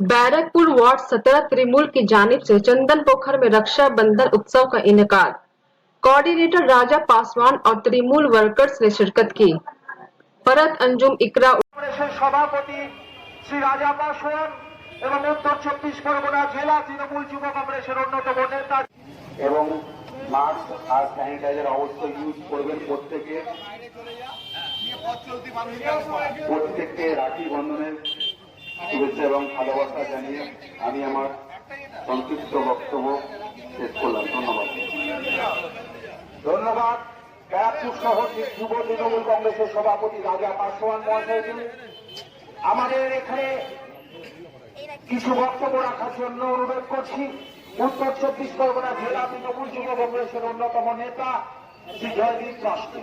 Barrackpore ward 17 Trinamool की जानिब से चंदन पोखर में रक्षा बंधन उत्सव का इनेकाद। कोऑर्डिनेटर राजा पासवान और तृणमूल वर्कर्स ने शिरकत की। फरत अंजुम इकरा सभापति श्री राजा पासवान एवं उत्तर 24 परगना जिला तृणमूल युव कांग्रेसेर अन्यतम नेता এবং মাস্ক আর স্যানিটাইজার অবশ্যই ইউজ করবেন। প্রত্যেককে রাখি বন্ধনের শুভেচ্ছা এবং ভালোবাসা জানিয়ে আমি আমার সংক্ষিপ্ত বক্তব্য শেষ করলাম। ধন্যবাদ। ধন্যবাদ। ব্যারাকপুর শহর যুব তৃণমূল কংগ্রেসের সভাপতি রাজা পাসওয়ান মহাশয়কে আমাদের এখানে কিছু বক্তব্য রাখার জন্য অনুরোধ করছি। উত্তর 24 পরগনা জেলা তৃণমূল যুব কংগ্রেসের অন্যতম নেতা শ্রী জয়দীপ দাসকে।